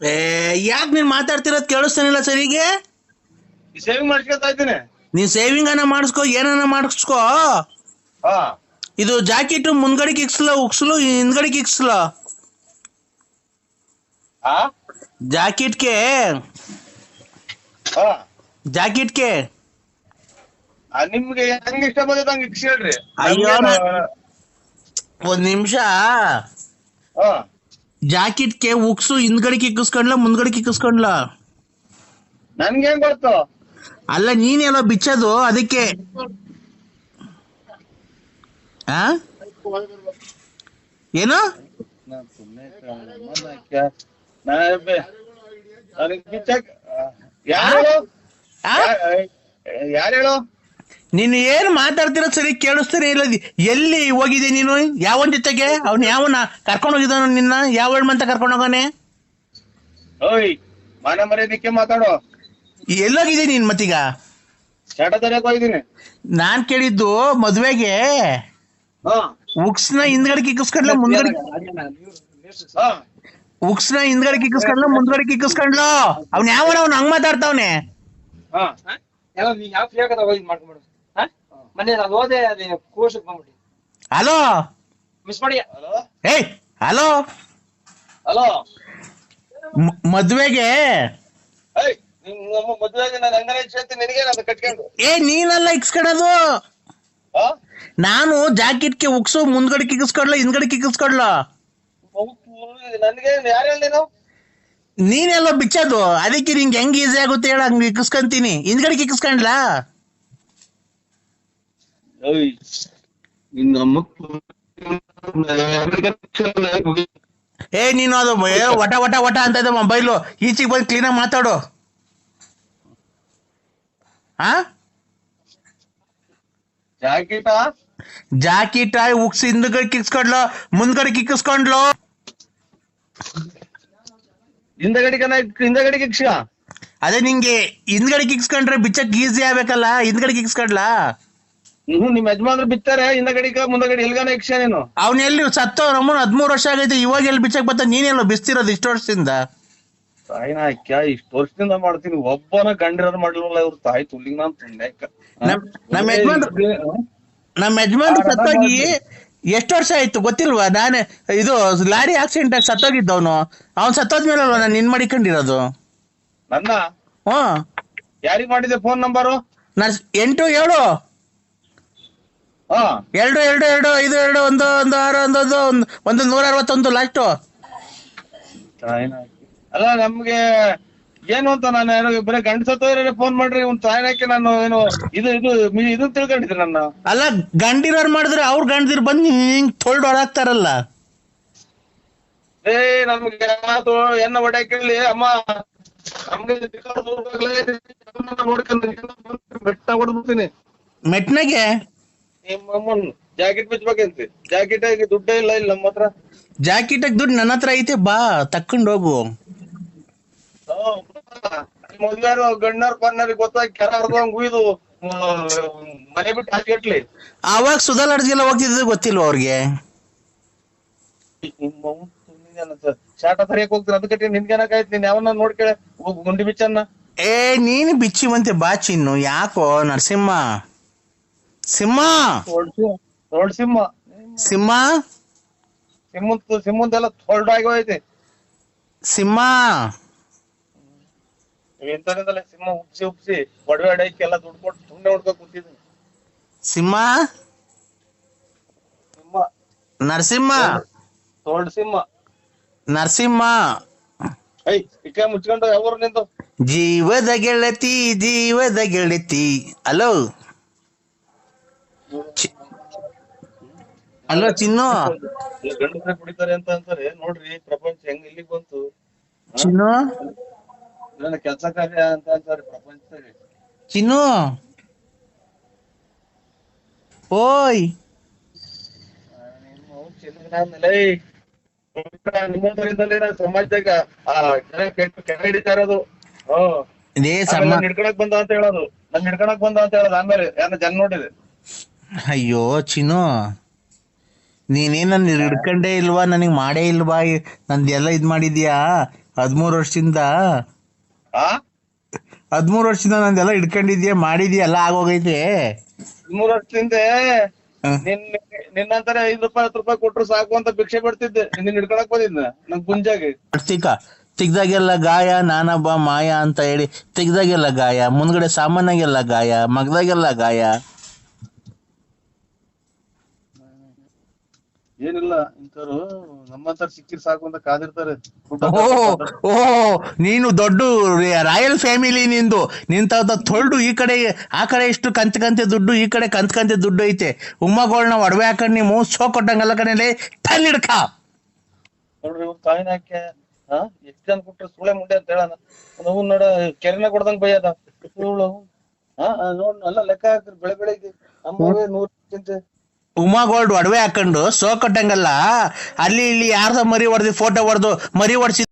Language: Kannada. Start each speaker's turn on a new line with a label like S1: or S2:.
S1: ಏ ಯಾಕೆ ನೀನ್ ಮಾತಾಡ್ತಿರೋದ್ ಕೇಳಿಸ್ತಾನಿಲ್ಲ ಸರಿಗೆ.
S2: ಸೇವಿಂಗ್ ಮಾಡ್ಕೊತಾ ಇದ್ದೀನಿ.
S1: ನೀನ್ ಸೇವಿಂಗ್ ಅನ್ನ ಮಾಡಿಸ್ಕೋ, ಏನನ್ನ ಮಾಡಿಸ್ಕೋ.
S2: ಹಾ
S1: ಇದು ಜಾಕೆಟ್ ಮುಂದ್ಗಡೆಗೆ ಇಕ್ಸ್ಲ ಉಕ್ಸ್ಲು ಹಿಂದ್ಗಡೆಗೆ ಇಕ್ಸ್ಲ.
S2: ಹಾ
S1: ಜಾಕೆಟ್ಗೆ
S2: ಹಾ
S1: ಜಾಕೆಟ್ಗೆ
S2: ನಿಮ್ಗೆ ಹೆಂಗ್ ಇಷ್ಟ ಬಂದದ ಹಂಗ ಇಕ್ಸ್ ಹೇಳ್ರಿ.
S1: ಅಯ್ಯೋ,
S2: ನಮ್ಗೇನು-
S1: ಒಂದ್ ನಿಮಿಷ.
S2: ಹಾ
S1: ಜಾಕೆಟ್ಗೆ ಉಕ್ಸು ಹಿಂದ್ಗಡೆಗೆ ಇಕ್ಕಿಸ್ಕೊಂಡ್ಲ ಮುಂದ್ಗಡೆಗೆ ಇಕ್ಕಿಸ್ಕೊಂಡ್ಲ?
S2: ನನ್ಗೇನ್ ಗೊತ್ತು?
S1: ಅಲ್ಲ ನೀನೆಲ್ಲ ಬಿಚ್ಚೋದು ಅದಕ್ಕೆ. ಆ ಏನು
S2: ಯಾರು
S1: ಆ?
S2: ಯಾರು ಹೇಳು?
S1: ನೀನು ಏನ್ ಮಾತಾಡ್ತಿರೋ ಸರಿ ಕೇಳಿಸ್ತಾನೆ ಇಲ್ಲ. ಎಲ್ಲಿ ಹೋಗಿದೆ ನೀನು? ಯಾವನ್ ಜೊತೆಗೆ? ಅವ್ನು ಯಾವನ ಕರ್ಕೊಂಡು ಹೋಗಿದ್ದಾನ ನಿನ್ನ? ಯಾವ ಮಂತ ಕರ್ಕೊಂಡು ಹೋಗಾನೆ?
S2: ಓಯ್ ಮಾನ ಮರ್ಯಾದಕ್ಕೆ ಮಾತಾಡೋ.
S1: ಎಲ್ಲೋಗಿದೆ ನೀನ್ ಮತ್ತೀಗ?
S2: ಚಟ ತರಕ್ ಹೋಗಿದ್ದೀನಿ.
S1: ನಾನ್ ಕೇಳಿದ್ದು ಮದ್ವೆಗೆ ಉಕ್ಸ್ನ ಹಿಂದ್ಗಡೆ ಇಕ್ಕಿಸ್ಕೊಂಡ್ಲ ಮುಂದ್ಗಡೆ? ಉಕ್ಸ್ನ ಹಿಂದ್ಗಡೆ ಇಕ್ಕಿಸ್ಕೊಂಡ್ಲ ಮುಂದ್ಗಡೆ ಇಕ್ಕಿಸ್ಕೊಂಡ್ಲ? ಅವ್ನ್ ಯಾವನ ಅವ್ನು ಹಂಗ್ ಮಾತಾಡ್ತಾವ್ನೆ?
S3: ಯಾವ ಫ್ರೀ ಆಗದ ಹೋಗಿ ಮಾಡ್ಕೊಂಡ್ಬಿಡು. ಮೊನ್ನೆ ನಾನು ಹೋದೆ, ಅದೇ ಕೋರ್ಸ್ ಬಂದ್ಬಿಟ್ಟು
S1: ಹಲೋ
S3: ಮಿಸ್ ಮಾಡಿ.
S1: ಏಯ್ ಹಲೋ,
S2: ಹಲೋ
S1: ಮದ್ವೆಗೆ
S2: ನಿಮ್ಮ ಮದುವೆಗೆ ನಾನು ಹಂಗಾರೆ ಹೇಳ್ತೀನಿ. ನಿನಗೆ ಅದು ಕಟ್ಕೊಂಡು
S1: ನೀನೆಲ್ಲ ಇಕ್ಸ್ಕೊಳೋದು? ನಾನು ಜಾಕೆಟ್ಗೆ ಉಕ್ಸು ಮುಂದ್ಗಡೆ ಇಕ್ಕಿಸ್ಕೊಡ್ಲ ಹಿಂದ್ಗಡೆ ಇಕ್ಕಿಸ್ಕೊಡ್ಲ?
S2: ನನ್ಗೆ ಯಾರು ಹೇಳಿ ನೀನು?
S1: ನೀನೆಲ್ಲ ಬಿಚ್ಚೋದು ಅದಕ್ಕೆ ನಿಂಗೆ ಹೆಂಗ್ ಈಸಿ ಆಗುತ್ತೆ ಹೇಳ, ಹಂಗ್ ಇಕ್ಕಿಸ್ಕೊಂತೀನಿ. ಹಿಂದ್ಗಡೆ ಇಕ್ಕಿಸ್ಕೊಂಡ್ಲಾ? ನೀನು ಅದು ವಟ ವಟ ವಟ ಅಂತ ಇದೆ ಮೊಬೈಲು. ಈಚೆಗೆ ಬಂದು ಕ್ಲೀನಾಗಿ ಮಾತಾಡು. ಆ ಜಾಕೆಟ್ ಉಕ್ಸ್ ಹಿಂದ್ಗಡೆ ಕಿಕ್ಸ್ಕೊಂಡ್ಲು ಮುಂದ್ಗಡೆ ಕಿಕ್ಕಿಸ್ಕೊಂಡ್ಲು?
S2: ಹಿಂದಗಡೆಗೆ ಇಕ್ಷ.
S1: ಅದೇ ನಿಂಗೆ ಹಿಂದ್ಗಡೆ ಕಿಕ್ಸ್ಕೊಂಡ್ರೆ ಬಿಚ್ಚಕ್ ಈಸಿ ಆಗ್ಬೇಕಲ್ಲ, ಹಿಂದ್ಗಡೆ ಕಿಕ್ಸ್ಕೊಂಡ್ಲಾ?
S2: ನಿಮ್ ಯಜಮಾನ್ರು ಬಿತ್ತಾರೆ ಹಿಂದಗಡಿಗ ಮುಂದಗಡೆ ಎಲ್ಗಾನ ಇಕ್ಷ ನೀನು.
S1: ಅವ್ನ ಎಲ್ಲಿ ಸತ್ತೋ ನಮ್ಮನ್ 13 ವರ್ಷ ಆಗೈತೆ, ಇವಾಗ ಎಲ್ಲಿ ಬಿಚ್ಚಕ್ ಬತ್ತ? ನೀನೆಲ್ಲ ಬಿಸ್ತಿರೋದು ಇಷ್ಟು ವರ್ಷದಿಂದ?
S2: ತಾಯಿನ ಹಾಕ್ಯ ಇಷ್ಟು ವರ್ಷದಿಂದ ಮಾಡ್ತೀನಿ, ಒಬ್ಬನ ಗಂಡಿರೋರು ಮಾಡ್ಲಿಲ್ಲ. ಇವ್ರು ತಾಯಿ ತುಳ್ಳಿಗ್ ನಾನ್ ತುಂಡ್ಯಾಕ.
S1: ನಮ್ಮ ಯಜಮಾನ್ರು ಸತ್ತೋಗಿ ಎಷ್ಟು ವರ್ಷ ಆಯ್ತು ಗೊತ್ತಿಲ್ವಾ? ನಾನೇ ಇದು ಲಾರಿ ಆಕ್ಸಿಡೆಂಟ್ ಆಗಿ ಸತ್ತೋಗಿದ್ದವನು. ಅವ್ನ್ ಸತ್ತೋದ್ಮೇಲೆ ಅಲ್ವಾ ನಾನು ನಿನ್ ಮಾಡಿಕೊಂಡಿರೋದು.
S2: ನನ್ನ
S1: ಹ್ಮ್,
S2: ಯಾರಿಗ್ ಮಾಡಿದೆ ಫೋನ್ ನಂಬರು?
S1: 87 2 2 2 5 2 1 1 6 1 161 ಲಾಸ್ಟು.
S2: ಅಲ್ಲ ನಮ್ಗೆ ಏನು ಅಂತ ನಾನು ಏನೋ ಬರೀ ಗಂಡ ಸತ್ತೋದ್ರೆ ಫೋನ್ ಮಾಡ್ರಿ ಒಂದ್ ತಾಯಿನಕ್ಕೆ ನಾನು ಏನು ಇದು ತಿಳ್ಕೊಂಡಿದ್ದೆ ನನ್ನ.
S1: ಅಲ್ಲ ಗಂಡಿರೋರ್ ಮಾಡಿದ್ರೆ ಅವ್ರ ಗಂಡದಿರ್ ಬಂದು ಹಿಂಗ್ ತೊಳ್ದು ಹೊರಾಕ್ತಾರಲ್ಲ.
S2: ನಮ್ಗೆ ಎನ್ನ ಹೊಡ್ಯಾಕಿರ್ಲಿ ಅಮ್ಮ, ನಮ್ಗೆ ಬೆಟ್ಟ ಹೊಡ್ಬಿಡ್ತೀನಿ
S1: ಮೆಟ್ನಾಗೆ.
S2: ನಿಮ್ಮಮ್ಮನ್ ಜಾಕೆಟ್ ಬಿಚ್ಬೇಕಂತ. ಜಾಕೆಟ್ ಆಗಿ ದುಡ್ಡೇ ಇಲ್ಲ ಇಲ್ಲಿ ನಮ್ಮ ಹತ್ರ.
S1: ಜಾಕೆಟ್ ದುಡ್ಡು ನನ್ನ ಹತ್ರ ಐತೆ, ಬಾ ತಕ್ಕೊಂಡ್ ಹೋಗು.
S2: ಮೊದ್ಲಾರು ಗಣ್ಣಾರ್ ಪನ್ನರಿಗೆ ಗೊತ್ತಾಗಿ ಕೆರ ಹರ್ದಂಗ್ ಉಯ್ದು ಮನೆ ಬಿಟ್ಟು ಹಾಕಿಟ್ಲಿ.
S1: ಆವಾಗ ಸುಧಾಲಾಡ್ಗೆಲ್ಲ ಹೋಗ್ತಿದ್ದು ಗೊತ್ತಿಲ್ವ ಅವ್ರಿಗೆ?
S2: ಶಾಟ ತರಿಯಕ್ ಹೋಗ್ತೀನಿ, ಅದಕ್ಕೆ ನಿನ್ಗೇನಾಗಾಯ್ತು? ನೀನ್ ಯಾವನ್ನ ನೋಡ್ಕೇಳ ಗುಂಡಿ ಬಿಚ್ಚನ್ನ.
S1: ನೀನು ಬಿಚ್ಚಿವಂತೆ ಬಾ ಚಿನ್ನು. ಯಾಕೋ ನರಸಿಂಹ ಸಿಂಹ
S2: ದೊಡ್ಡ ಸಿಂಹ
S1: ಸಿಂಹ
S2: ಸಿಂಹದೆಲ್ಲ ದೊಡ್ಡಾಗಿ ಹೋಯ್ತೆ.
S1: ಸಿಂಹ
S2: ಎಂತದಿಂದಲೇ ಸಿಂಹ ಉಪ್ಸಿ ಒಡವೆ ಅಡೈಕೆ ಎಲ್ಲ ದುಡ್ಡು ಕೊಟ್ಟು ಸುಮ್ಮನೆ ಹೊಡ್ಕೊ ಕೂತಿದ್ದೀನಿ.
S1: ಸಿಂಹ ನರಸಿಂಹ
S2: ದೊಡ್ಡ ಸಿಂಹ
S1: ನರಸಿಂಹ.
S2: ಇಕ್ಕ ಮುಚ್ಕೊಂಡು ಯಾವ್ರು ನಿಂತು?
S1: ಜೀವದ ಗೆಳತಿ ಜೀವದ ಗೆಳತಿ. ಹಲೋ ಹಲೋ ಚಿನ್ನು.
S2: ಗಂಡಸ್ರೆ ಕುಡಿತಾರೆ ಅಂತ ಅಂತಾರೆ ನೋಡ್ರಿ, ಪ್ರಪಂಚ ಹೆಂಗ್ ಇಲ್ಲಿಗೆ ಬಂತು.
S1: ಚಿನ್ನು
S2: ಕೆಲಸ ಕಾರ್ಯ ಅಂತ ಅಂತಾರೆ ಪ್ರಪಂಚದಲ್ಲಿ.
S1: ಚಿನ್ನು ಓಯ್,
S2: ನಿಮ್ಮದ್ರಿಂದಲೇ ಸಮಾಜದಾಗ ಕೆಳ ಹಿಡಿತಾ ಇರೋದು. ಹಿಡ್ಕೊಳಕ್ ಬಂದ ಅಂತ ಹೇಳೋದು, ನನ್ ಹಿಡ್ಕೊಳಕ್ ಬಂದ ಅಂತ ಹೇಳೋದು. ಆಮೇಲೆ ಯಾರ ಜನ ನೋಡಿದೆ.
S1: ಅಯ್ಯೋ ಚಿನ್ನು, ನೀನೇನ್ ನನ್ ಹಿಡ್ಕಂಡೇ ಇಲ್ವಾ? ನನಗ್ ಮಾಡೇ ಇಲ್ವಾ? ನಂದೆಲ್ಲ ಇದ್ ಮಾಡಿದ್ಯಾ? 13 ವರ್ಷದಿಂದ
S2: ಆ
S1: 13 ವರ್ಷದಿಂದ ನಂದೆಲ್ಲ ಹಿಡ್ಕೊಂಡಿದ್ಯಾ ಮಾಡಿದ್ಯಾ ಎಲ್ಲ ಆಗೋಗೈತೆ.
S2: 3 ವರ್ಷದಿಂದ
S1: ಹ.
S2: ನಿನ್ನಂತರ 5 ರೂಪಾಯಿ 10 ರೂಪಾಯಿ ಕೊಟ್ರು ಸಾಕು ಅಂತ ಭಿಕ್ಷೆ ಬಿಡ್ತಿದ್ದೆ. ನಿನ್ನ ಹಿಡ್ಕೊಳಕ್ ಬಂದಿದ್ನ ನಮ್ ಗುಂಜಾಗೆ.
S1: ತೆಗ್ದಾಗೆಲ್ಲ ಗಾಯ ನಾನಬ್ಬ ಮಾಯ ಅಂತ ಹೇಳಿ ತೆಗ್ದಾಗೆಲ್ಲ ಗಾಯ, ಮುಂದ್ಗಡೆ ಸಾಮಾನ್ಯಾಗೆಲ್ಲ ಗಾಯ, ಮಗದಾಗೆಲ್ಲ ಗಾಯ.
S2: ಏನಿಲ್ಲ ಇಂಥವ್ರು ನಮ್ಮಂತರ ಸಿಕ್ಕಿರ್ ಸಾಕು ಅಂತ ಕಾದಿರ್ತಾರೆ.
S1: ಓ ಓ ನೀನು ದೊಡ್ಡ ರಾಯಲ್ ಫ್ಯಾಮಿಲಿ ನಿಂದು. ನಿಂತ ತೊಳ್ಡು ಈ ಕಡೆ ಆ ಕಡೆ ಇಷ್ಟು ಕಂತೆ ದುಡ್ಡು, ಈ ಕಡೆ ಕಂತೆ ದುಡ್ಡು ಐತೆ. ಉಮ್ಮಗಳನ್ನ ಒಡವೆ ಹಾಕೊಂಡ್ ನೀವು ಸೋ ಕೊಟ್ಟಂಗಲ್ಲ ಕಣಲೆ ಟನ್ ಹಿಡ್ಕ.
S2: ನೋಡ್ರಿ ಇವ್ರ ತಾಯಿನ ಹಾಕ್ಯ ಎಷ್ಟ್ ಜನ ಕೊಟ್ರು ಸುಳೆ ಮುಂಡೆ ಅಂತ ಹೇಳಣ. ನಾವು ನೋಡ ಕೆರೆನ ಕೊಡ್ದಂಗ್ ಬೈಯದ ಇವಳು. ನೋಡ್ ಎಲ್ಲ ಲೆಕ್ಕ ಹಾಕ್ರಿ ಬೆಳಿಗ್ಗೆ ನಮ್ಮವೇ 100 ಚಿಂತೆ.
S1: ಉಮಾ ಗೋಲ್ಡ್ ಒಡವೆ ಹಾಕೊಂಡು ಸೋ ಕೊಟ್ಟಂಗಲ್ಲ ಅಲ್ಲಿ ಇಲ್ಲಿ ಯಾರ್ದ ಮರಿ ಹೊಡೆದಿ ಫೋಟೋ ಹೊಡೆದು ಮರಿ ಹೊಡ್ಸಿ